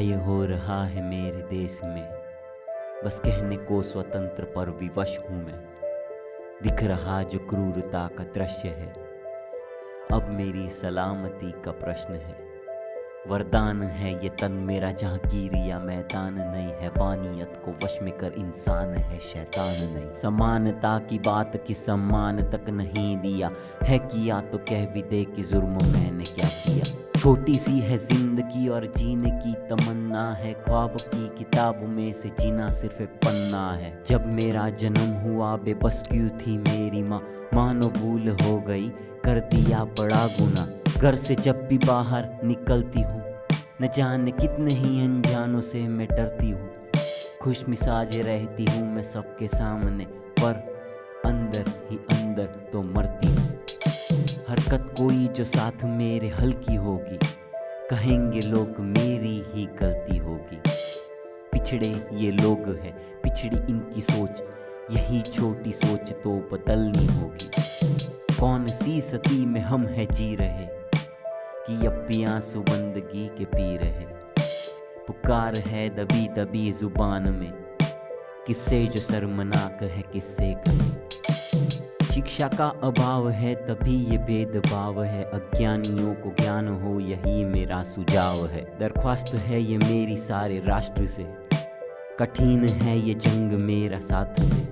ये हो रहा है मेरे देश में? बस कहने को स्वतंत्र पर विवश हूँ मैं। दिख रहा जो क्रूरता का दृश्य है, अब मेरी सलामती का प्रश्न है। वरदान है ये तन मेरा जहांगीर या मैदान नहीं है। वानियत को वश में कर इंसान है शैतान नहीं। समानता की बात की सम्मान तक नहीं दिया है, किया तो कह भी दे कि जुर्म मैंने क्या किया। छोटी सी है जिंदगी और जीने की तमन्ना है, ख्वाब की किताब में से जीना सिर्फ एक पन्ना है। जब मेरा जन्म हुआ बेबस क्यों थी मेरी माँ, मानो भूल हो गई कर दिया बड़ा गुना। घर से जब भी बाहर निकलती हूँ, न जाने कितने ही अनजानों से मैं डरती हूँ। खुश मिजाज रहती हूँ मैं सबके सामने, पर अंदर ही अंदर तो मरती हूँ। हरकत कोई जो साथ मेरे हल्की होगी, कहेंगे लोग मेरी ही गलती होगी। पिछड़े ये लोग हैं, पिछड़ी इनकी सोच, यही छोटी सोच तो बदलनी होगी। कौन सी सती में हम है जी रहे, कि अब भी आंसू बंदगी के पी रहे। पुकार है दबी दबी जुबान में, किससे जो शर्मनाक है किससे कहे। शिक्षा का अभाव है तभी ये भेदभाव है, अज्ञानियों को ज्ञान हो यही मेरा सुझाव है। दरख्वास्त है ये मेरी सारे राष्ट्र से, कठिन है ये जंग मेरा साथ है।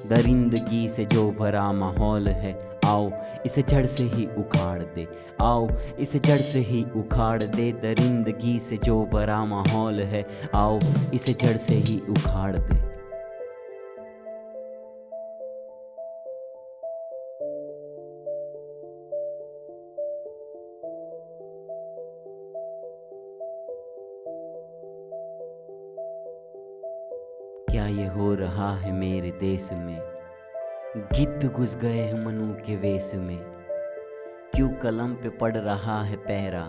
दरिंदगी से जो भरा माहौल है, आओ इसे जड़ से ही उखाड़ दे। आओ इसे जड़ से ही उखाड़ दे। दरिंदगी से जो भरा माहौल है, आओ इसे जड़ से ही उखाड़ दे। क्या ये हो रहा है मेरे देश में? गिद्ध घुस गए हैं मनु के वेश में, क्यों कलम पे पड़ रहा है पहरा,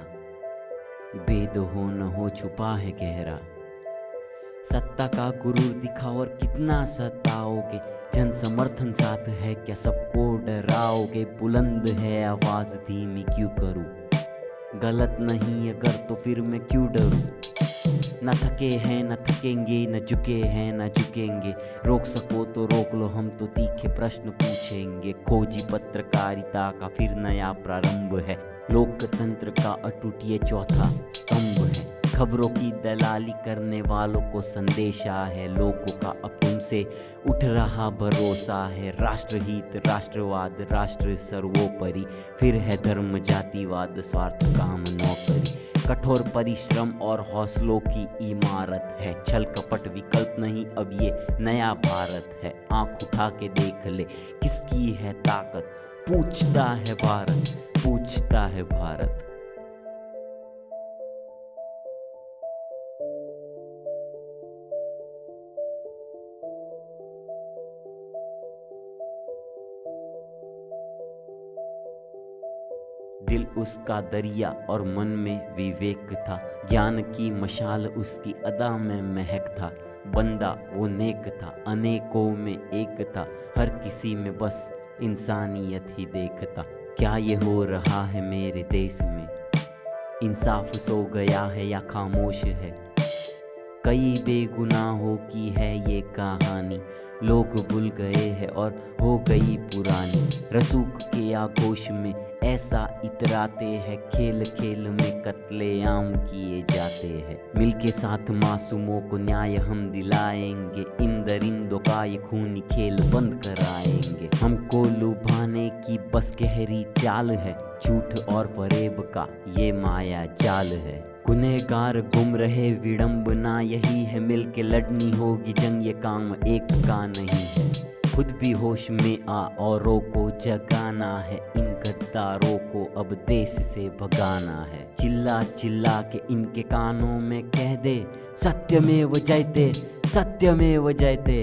भेद हो न हो छुपा है गहरा। सत्ता का गुरूर दिखाओ और कितना सताओगे, जन समर्थन साथ है क्या सबको डराओगे। बुलंद है आवाज धीमी क्यों करूं, गलत नहीं अगर तो फिर मैं क्यों डरूं। न थके हैं न थकेंगे, न झुके हैं न झुकेंगे। रोक सको तो रोक लो, हम तो तीखे प्रश्न पूछेंगे। खोजी पत्रकारिता का फिर नया प्रारंभ है, लोकतंत्र का अटूट ये चौथा स्तंभ है। खबरों की दलाली करने वालों को संदेशा है, लोगों का अब तुमसे उठ रहा भरोसा है। राष्ट्रहित राष्ट्रवाद राष्ट्र सर्वोपरि, फिर है धर्म जातिवाद स्वार्थ काम नौकरी। कठोर परिश्रम और हौसलों की इमारत है, छल कपट विकल्प नहीं अब ये नया भारत है। आंख उठा के देख ले किसकी है ताकत, पूछता है भारत, पूछता है भारत। दिल उसका दरिया और मन में विवेक था, ज्ञान की मशाल उसकी अदा में महक था। बंदा वो नेक था, अनेकों में एक था, हर किसी में बस इंसानियत ही देखता। क्या ये हो रहा है मेरे देश में? इंसाफ सो गया है या खामोश है? कई बेगुनाहों की है ये कहानी, लोग भूल गए हैं और हो गई पुरानी। रसूख के आगोश में ऐसा इतराते हैं, खेल खेल में कत्लेआम किए जाते हैं। मिलके साथ मासूमों को न्याय हम दिलाएंगे, इन दरिंदों का ये खूनी खेल बंद कराएंगे। हमको लुभाने की बस गहरी चाल है, झूठ और फरेब का ये माया जाल है। गुनहगार गुम रहे विडंबना यही है, मिलके लड़नी होगी जंग ये काम एक का नहीं है। खुद भी होश में आ औरों को जगाना है, इन गद्दारों को अब देश से भगाना है। चिल्ला चिल्ला के इनके कानों में कह दे, सत्यमेव जयते सत्यमेव जयते।